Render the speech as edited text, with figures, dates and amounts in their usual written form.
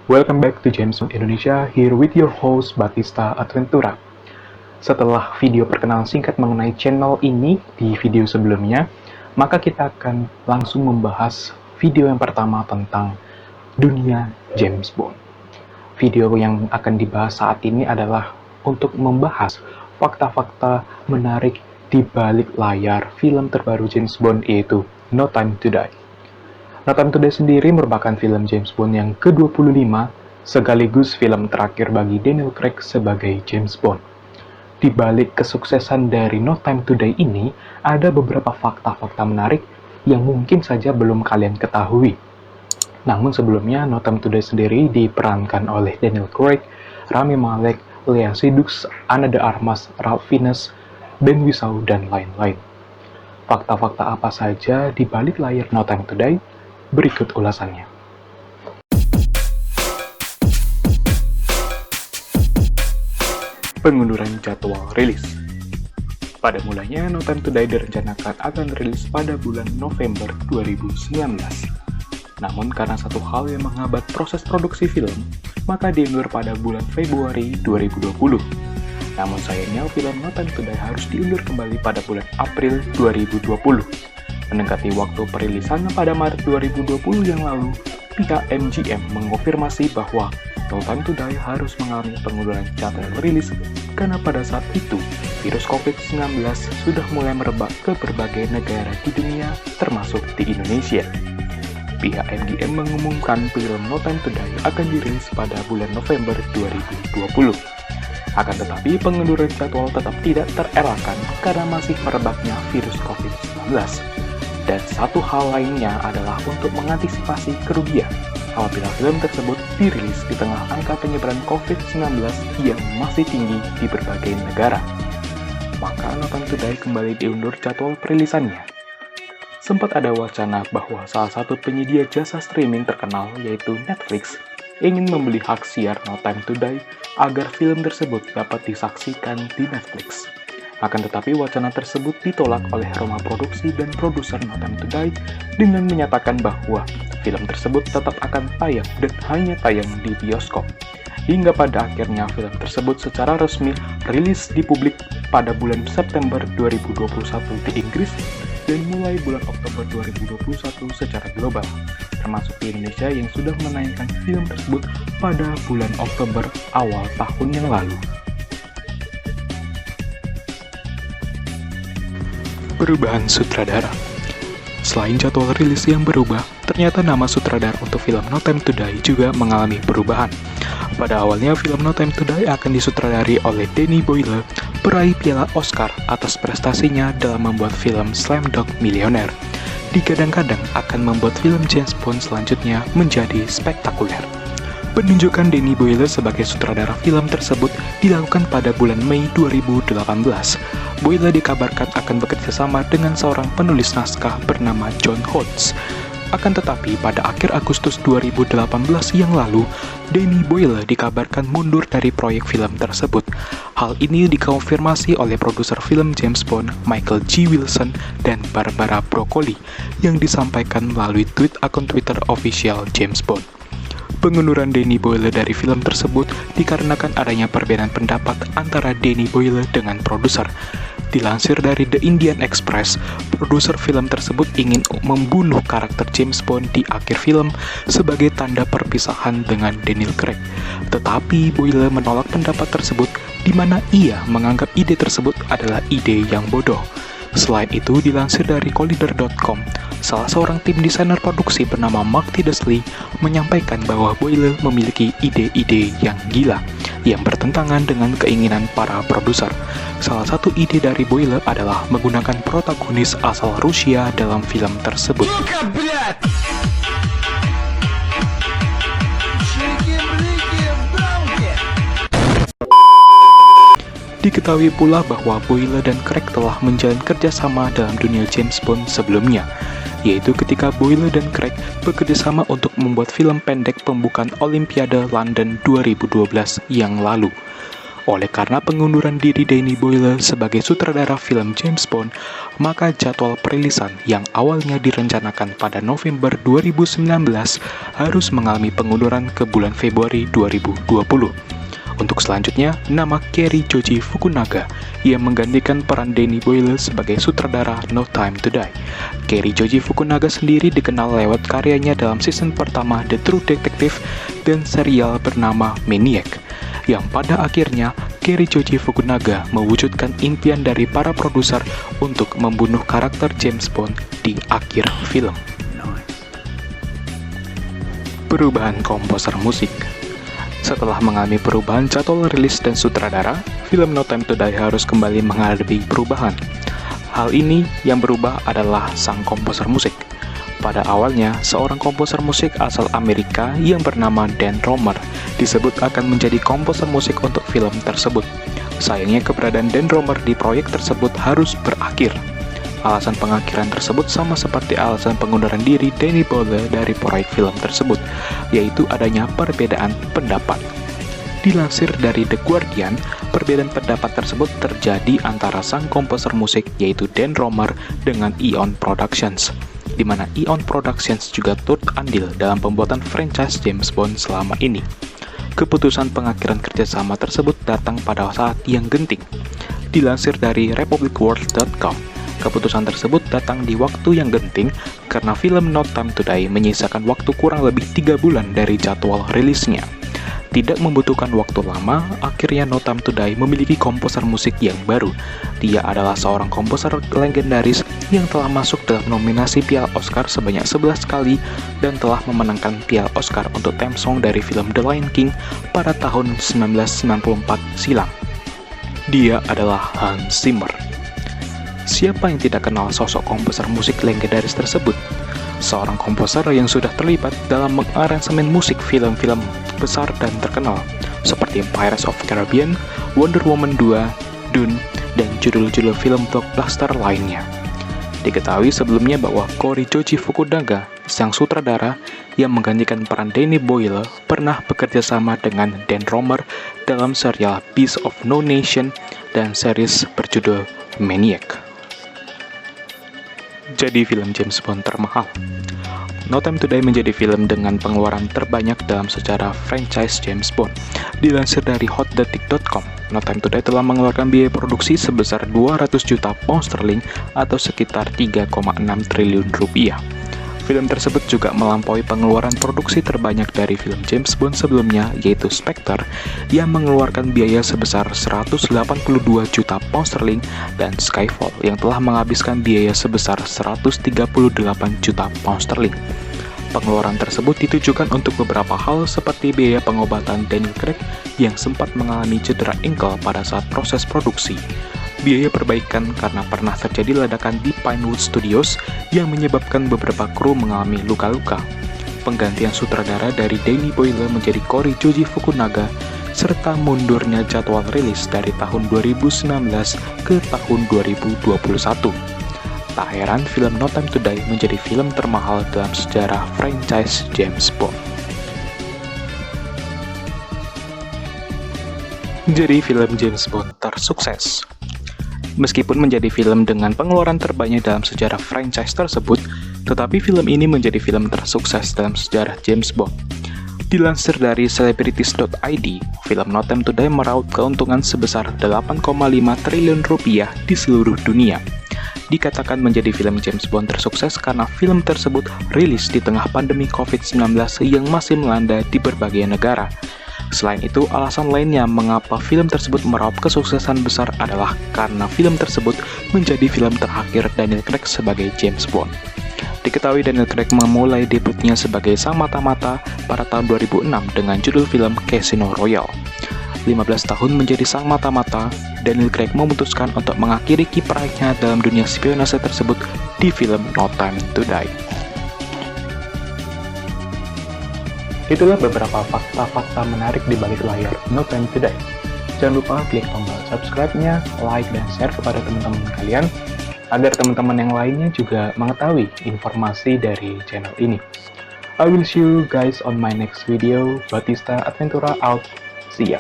Welcome back to James Bond Indonesia, here with your host Batista Adventura. Setelah video perkenalan singkat mengenai channel ini di video sebelumnya, maka kita akan langsung membahas video yang pertama tentang dunia James Bond. Video yang akan dibahas saat ini adalah untuk membahas fakta-fakta menarik di balik layar film terbaru James Bond, yaitu No Time to Die. No Time to Die sendiri merupakan film James Bond yang ke-25 sekaligus film terakhir bagi Daniel Craig sebagai James Bond. Di balik kesuksesan dari No Time to Die ini, ada beberapa fakta-fakta menarik yang mungkin saja belum kalian ketahui. Namun sebelumnya, No Time to Die sendiri diperankan oleh Daniel Craig, Rami Malek, Lea Seydoux, Ana de Armas, Ralph Fiennes, Ben Whishaw, dan lain-lain. Fakta-fakta apa saja di balik layar No Time to Die? Berikut ulasannya. Pengunduran jadwal rilis. Pada mulanya, No Time to Die direncanakan akan rilis pada bulan November 2019. Namun karena satu hal yang menghambat proses produksi film, maka diundur pada bulan Februari 2020. Namun sayangnya film No Time to Die harus diundur kembali pada bulan April 2020. Mendekati waktu perilisan pada Maret 2020 yang lalu, pihak MGM mengonfirmasi bahwa No Time to Die harus mengalami pengunduran jadwal rilis karena pada saat itu virus COVID-19 sudah mulai merebak ke berbagai negara di dunia, termasuk di Indonesia. Pihak MGM mengumumkan film No Time to Die akan dirilis pada bulan November 2020. Akan tetapi, pengunduran jadwal tetap tidak terelakkan karena masih merebaknya virus COVID-19. Dan satu hal lainnya adalah untuk mengantisipasi kerugian apabila film tersebut dirilis di tengah angka penyebaran COVID-19 yang masih tinggi di berbagai negara. Maka No Time to Die kembali diundur jadwal perilisannya. Sempat ada wacana bahwa salah satu penyedia jasa streaming terkenal yaitu Netflix ingin membeli hak siar No Time to Die agar film tersebut dapat disaksikan di Netflix. Akan tetapi wacana tersebut ditolak oleh Roma Produksi dan produser No Time to Die dengan menyatakan bahwa film tersebut tetap akan tayang dan hanya tayang di bioskop. Hingga pada akhirnya film tersebut secara resmi rilis di publik pada bulan September 2021 di Inggris dan mulai bulan Oktober 2021 secara global, termasuk di Indonesia yang sudah menayangkan film tersebut pada bulan Oktober awal tahun yang lalu. Perubahan sutradara. Selain jadwal rilis yang berubah, ternyata nama sutradara untuk film No Time to Die juga mengalami perubahan. Pada awalnya, film No Time to Die akan disutradari oleh Danny Boyle, peraih piala Oscar atas prestasinya dalam membuat film Slumdog Millionaire. Digadang-gadang akan membuat film James Bond selanjutnya menjadi spektakuler. Penunjukan Danny Boyle sebagai sutradara film tersebut dilakukan pada bulan Mei 2018. Boyle dikabarkan akan bekerjasama dengan seorang penulis naskah bernama John Holtz. Akan tetapi pada akhir Agustus 2018 yang lalu, Danny Boyle dikabarkan mundur dari proyek film tersebut. Hal ini dikonfirmasi oleh produser film James Bond, Michael G. Wilson, dan Barbara Broccoli, yang disampaikan melalui tweet akun Twitter official James Bond. Pengunduran Danny Boyle dari film tersebut dikarenakan adanya perbedaan pendapat antara Danny Boyle dengan produser. Dilansir dari The Indian Express, produser film tersebut ingin membunuh karakter James Bond di akhir film sebagai tanda perpisahan dengan Daniel Craig. Tetapi Boyle menolak pendapat tersebut, di mana ia menganggap ide tersebut adalah ide yang bodoh. Selain itu, dilansir dari Collider.com, salah seorang tim desainer produksi bernama Mark Tidesley menyampaikan bahwa Boyle memiliki ide-ide yang gila, yang bertentangan dengan keinginan para produser. Salah satu ide dari Boyle adalah menggunakan protagonis asal Rusia dalam film tersebut. Diketahui pula bahwa Boyle dan Craig telah menjalin kerjasama dalam dunia James Bond sebelumnya, yaitu ketika Boyle dan Craig bekerjasama untuk membuat film pendek pembukaan Olimpiade London 2012 yang lalu. Oleh karena pengunduran diri Danny Boyle sebagai sutradara film James Bond, maka jadwal perilisan yang awalnya direncanakan pada November 2019 harus mengalami pengunduran ke bulan Februari 2020. Untuk selanjutnya, nama Cary Joji Fukunaga yang menggantikan peran Danny Boyle sebagai sutradara No Time to Die. Cary Joji Fukunaga sendiri dikenal lewat karyanya dalam season pertama The True Detective dan serial bernama Maniac, yang pada akhirnya Cary Joji Fukunaga mewujudkan impian dari para produser untuk membunuh karakter James Bond di akhir film. Perubahan komposer musik. Setelah mengalami perubahan jadwal rilis dan sutradara, film No Time to Die harus kembali menghadapi perubahan. Hal ini yang berubah adalah sang komposer musik. Pada awalnya, seorang komposer musik asal Amerika yang bernama Dan Romer disebut akan menjadi komposer musik untuk film tersebut. Sayangnya keberadaan Dan Romer di proyek tersebut harus berakhir. Alasan pengakhiran tersebut sama seperti alasan pengunduran diri Danny Boyle dari proyek film tersebut, yaitu adanya perbedaan pendapat. Dilansir dari The Guardian, perbedaan pendapat tersebut terjadi antara sang komposer musik yaitu Dan Romer dengan Eon Productions, di mana Eon Productions juga turut andil dalam pembuatan franchise James Bond selama ini. Keputusan pengakhiran kerjasama tersebut datang pada saat yang genting. Dilansir dari republicworld.com, keputusan tersebut datang di waktu yang genting karena film No Time to Die menyisakan waktu kurang lebih 3 bulan dari jadwal rilisnya. Tidak membutuhkan waktu lama, akhirnya No Time to Die memiliki komposer musik yang baru. Dia adalah seorang komposer legendaris yang telah masuk dalam nominasi Piala Oscar sebanyak 11 kali dan telah memenangkan Piala Oscar untuk theme song dari film The Lion King pada tahun 1994 silam. Dia adalah Hans Zimmer. Siapa yang tidak kenal sosok komposer musik legendaris tersebut? Seorang komposer yang sudah terlibat dalam mengaransemen musik film-film besar dan terkenal, seperti Pirates of the Caribbean, Wonder Woman 2, Dune, dan judul-judul film blockbuster lainnya. Diketahui sebelumnya bahwa Cary Joji Fukunaga, sang sutradara yang menggantikan peran Danny Boyle, pernah bekerja sama dengan Dan Romer dalam serial Beasts of No Nation dan series berjudul Maniac. Jadi film James Bond termahal. No Time to Die menjadi film dengan pengeluaran terbanyak dalam sejarah franchise James Bond. Dilansir dari hotdetik.com, No Time to Die telah mengeluarkan biaya produksi sebesar 200 juta pound sterling atau sekitar 3,6 triliun rupiah. Film tersebut juga melampaui pengeluaran produksi terbanyak dari film James Bond sebelumnya, yaitu Spectre, yang mengeluarkan biaya sebesar 182 juta pound sterling, dan Skyfall, yang telah menghabiskan biaya sebesar 138 juta pound sterling. Pengeluaran tersebut ditujukan untuk beberapa hal seperti biaya pengobatan Daniel Craig yang sempat mengalami cedera ankle pada saat proses produksi, biaya perbaikan karena pernah terjadi ledakan di Pinewood Studios yang menyebabkan beberapa kru mengalami luka-luka, penggantian sutradara dari Danny Boyle menjadi Cary Joji Fukunaga, serta mundurnya jadwal rilis dari tahun 2019 ke tahun 2021. Tak heran film No Time to Die menjadi film termahal dalam sejarah franchise James Bond. Jadi film James Bond tersukses. Meskipun menjadi film dengan pengeluaran terbanyak dalam sejarah franchise tersebut, tetapi film ini menjadi film tersukses dalam sejarah James Bond. Dilansir dari celebrities.id, film No Time to Die meraup keuntungan sebesar 8,5 triliun rupiah di seluruh dunia. Dikatakan menjadi film James Bond tersukses karena film tersebut rilis di tengah pandemi COVID-19 yang masih melanda di berbagai negara. Selain itu, alasan lainnya mengapa film tersebut meraup kesuksesan besar adalah karena film tersebut menjadi film terakhir Daniel Craig sebagai James Bond. Diketahui Daniel Craig memulai debutnya sebagai sang mata-mata pada tahun 2006 dengan judul film Casino Royale. 15 tahun menjadi sang mata-mata, Daniel Craig memutuskan untuk mengakhiri kiprahnya dalam dunia spionase tersebut di film No Time to Die. Itulah beberapa fakta-fakta menarik di balik layar No Time to Die. Jangan lupa klik tombol subscribe-nya, like, dan share kepada teman-teman kalian, agar teman-teman yang lainnya juga mengetahui informasi dari channel ini. I will see you guys on my next video. Batista Adventura out. See ya.